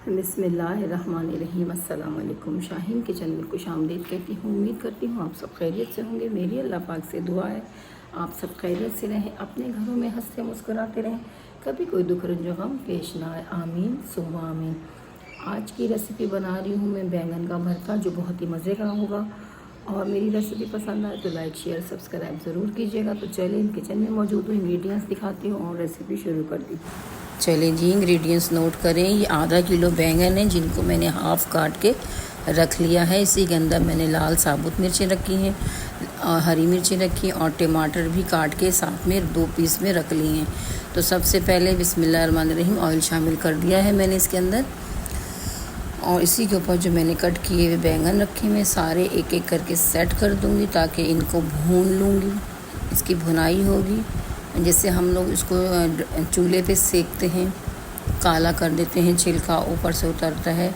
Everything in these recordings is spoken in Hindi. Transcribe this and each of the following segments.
बिस्मिल्लाहिर्रहमानिर्रहीम। अस्सलाम वालेकुम। शाहीन किचन में खुश आमदीद कहती हूँ। उम्मीद करती हूँ आप सब खैरियत से होंगे। मेरी अल्लाह पाक से दुआ है आप सब खैरियत से रहें, अपने घरों में हंसते मुस्कुराते रहें, कभी कोई दुख रंज गम पेश ना आए। आमीन सुम्मा आमीन। आज की रेसिपी बना रही हूँ मैं बैंगन का भरता, जो बहुत ही मज़े का होगा। और मेरी रेसिपी पसंद आए तो लाइक शेयर सब्सक्राइब ज़रूर कीजिएगा। तो चलिए किचन में मौजूद इंग्रेडिएंट्स दिखाती हूँ और रेसिपी शुरू कर दी। चलिए जी, इंग्रेडिएंट्स नोट करें। ये आधा किलो बैंगन है, जिनको मैंने हाफ़ काट के रख लिया है। इसी के अंदर मैंने लाल साबुत मिर्चें रखी हैं, हरी मिर्चें रखी हैं और टमाटर भी काट के साथ में 2 पीस में रख लिए हैं। तो सबसे पहले बिस्मिल्लाहिर्रहमानिर्रहीम ऑयल शामिल कर दिया है मैंने इसके अंदर, और इसी के ऊपर जो मैंने कट किए हुए बैंगन रखे हुए सारे एक एक करके सेट कर दूँगी, ताकि इनको भून लूँगी। इसकी भुनाई होगी, जैसे हम लोग इसको चूल्हे पे सेकते हैं, काला कर देते हैं, छिलका ऊपर से उतरता है,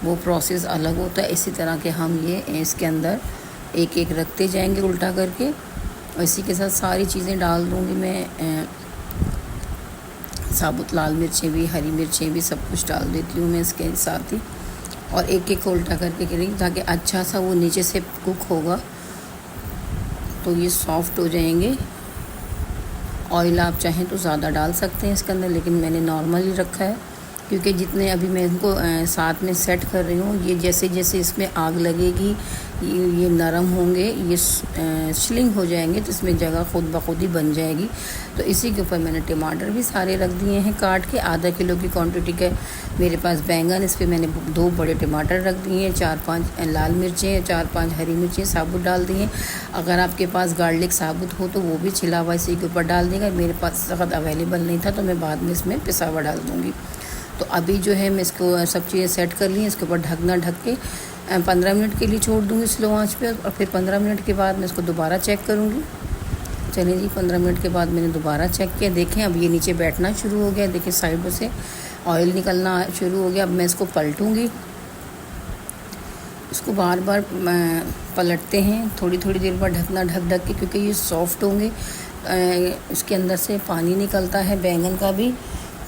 वो प्रोसेस अलग होता है। इसी तरह के हम ये इसके अंदर एक एक रखते जाएंगे उल्टा करके। और इसी के साथ सारी चीज़ें डाल दूँगी मैं, साबुत लाल मिर्चें भी, हरी मिर्चें भी, सब कुछ डाल देती हूँ मैं इसके साथ ही। और एक एक उल्टा करके करेंगे, ताकि अच्छा सा वो नीचे से कुक होगा तो ये सॉफ्ट हो जाएंगे। ऑयल आप चाहें तो ज़्यादा डाल सकते हैं इसके अंदर, लेकिन मैंने नॉर्मल ही रखा है, क्योंकि जितने अभी मैं इनको साथ में सेट कर रही हूँ, ये जैसे जैसे इसमें आग लगेगी ये नरम होंगे, ये शिलिंग हो जाएंगे, तो इसमें जगह खुद ब खुद ही बन जाएगी। तो इसी के ऊपर मैंने टमाटर भी सारे रख दिए हैं काट के। आधा किलो की क्वांटिटी के मेरे पास बैंगन, इस पर मैंने 2 बड़े टमाटर रख दिए हैं, 4-5 लाल मिर्चें, 4-5 हरी मिर्चें साबुत डाल दी हैं। अगर आपके पास गार्लिक साबुत हो तो वो भी छिला हुआ इसी के ऊपर डाल देगा। मेरे पास सख्त अवेलेबल नहीं था, तो मैं बाद में इसमें पिसा हुआ डाल दूँगी। तो अभी जो है मैं इसको सब चीज़ें सेट कर ली हैं। इसके ऊपर ढकना ढक के 15 मिनट के लिए छोड़ दूँगी स्लो आंच पे, और फिर 15 मिनट के बाद मैं इसको दोबारा चेक करूँगी। चलिए जी, 15 मिनट के बाद मैंने दोबारा चेक किया। देखें अब ये नीचे बैठना शुरू हो गया, देखिए साइडों से ऑयल निकलना शुरू हो गया। अब मैं इसको पलटूँगी, इसको बार बार पलटते हैं थोड़ी थोड़ी देर बाद, ढकना ढक के, क्योंकि ये सॉफ्ट होंगे। इसके अंदर से पानी निकलता है बैंगन का भी,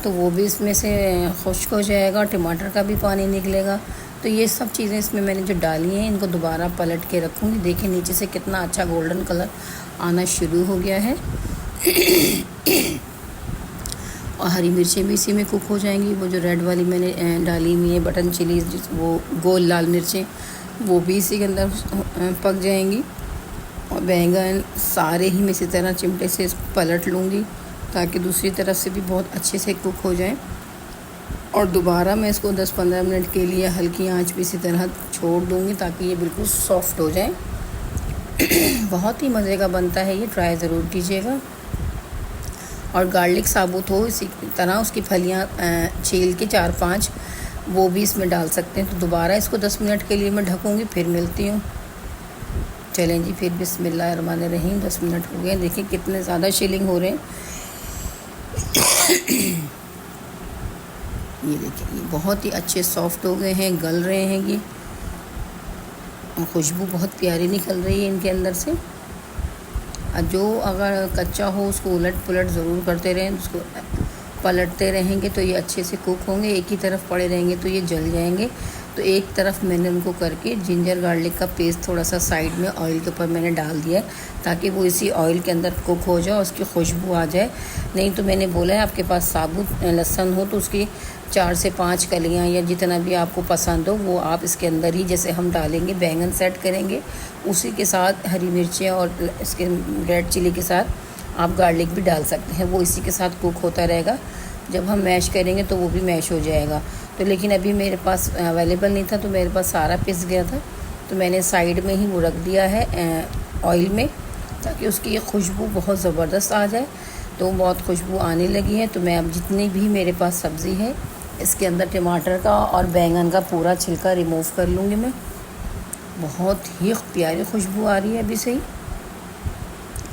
तो वो भी इसमें से खुश्क हो जाएगा, टमाटर का भी पानी निकलेगा। तो ये सब चीज़ें इसमें मैंने जो डाली हैं, इनको दोबारा पलट के रखूँगी। देखिए नीचे से कितना अच्छा गोल्डन कलर आना शुरू हो गया है। और हरी मिर्चें भी इसी में कुक हो जाएंगी। वो जो रेड वाली मैंने डाली हुई है बटन चिली, वो गोल लाल मिर्चें, वो भी इसी के अंदर पक जाएंगी। और बैंगन सारे ही मैं इसी तरह चिमटे से पलट लूँगी, ताकि दूसरी तरफ से भी बहुत अच्छे से कुक हो जाए। और दोबारा मैं इसको 10-15 मिनट के लिए हल्की आंच पे इसी तरह छोड़ दूँगी, ताकि ये बिल्कुल सॉफ्ट हो जाए। बहुत ही मज़े का बनता है ये, ट्राई ज़रूर कीजिएगा। और गार्लिक साबुत हो इसी तरह उसकी फलियाँ छील के 4-5 वो भी इसमें डाल सकते हैं। तो दोबारा इसको 10 मिनट के लिए मैं ढकूँगी, फिर मिलती हूँ। चलें जी, फिर बिस्मिल्लाहिर्रहमानिर्रहीम 10 मिनट हो गए। देखिए कितने ज़्यादा शिलिंग हो रहे हैं। ये देखिए ये बहुत ही अच्छे सॉफ्ट हो गए हैं, गल रहे हैं ये, और खुशबू बहुत प्यारी निकल रही है इनके अंदर से। जो अगर कच्चा हो उसको उलट पुलट ज़रूर करते रहें, उसको पलटते रहेंगे तो ये अच्छे से कुक होंगे। एक ही तरफ पड़े रहेंगे तो ये जल जाएंगे। तो एक तरफ मैंने उनको करके जिंजर गार्लिक का पेस्ट थोड़ा सा साइड में ऑयल के ऊपर मैंने डाल दिया, ताकि वो इसी ऑयल के अंदर कुक हो जाए, उसकी खुशबू आ जाए। नहीं तो मैंने बोला है आपके पास साबुत लहसुन हो तो उसकी 4 से 5 कलियाँ या जितना भी आपको पसंद हो वो आप इसके अंदर ही, जैसे हम डालेंगे बैंगन सेट करेंगे उसी के साथ हरी मिर्चें और इसके रेड चिली के साथ आप गार्लिक भी डाल सकते हैं। वो इसी के साथ कुक होता रहेगा, जब हम मैश करेंगे तो वो भी मैश हो जाएगा। तो लेकिन अभी मेरे पास अवेलेबल नहीं था, तो मेरे पास सारा पिस गया था, तो मैंने साइड में ही वो रख दिया है ऑयल में, ताकि उसकी ये खुशबू बहुत ज़बरदस्त आ जाए। तो बहुत खुशबू आने लगी है। तो मैं अब जितनी भी मेरे पास सब्ज़ी है इसके अंदर टमाटर का और बैंगन का पूरा छिलका रिमूव कर लूँगी मैं। बहुत ही प्यारी खुशबू आ रही है अभी से ही।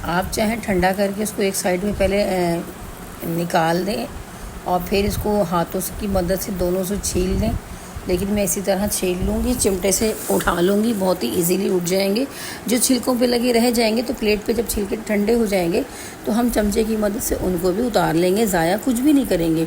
आप चाहें ठंडा करके इसको एक साइड में पहले निकाल दें और फिर इसको हाथों की मदद से दोनों से छील लें, लेकिन मैं इसी तरह छील लूँगी, चिमटे से उठा लूँगी, बहुत ही इजीली उठ जाएंगे। जो छिलकों पे लगे रह जाएंगे तो प्लेट पे जब छिलके ठंडे हो जाएंगे तो हम चमचे की मदद से उनको भी उतार लेंगे, ज़ाया कुछ भी नहीं करेंगे।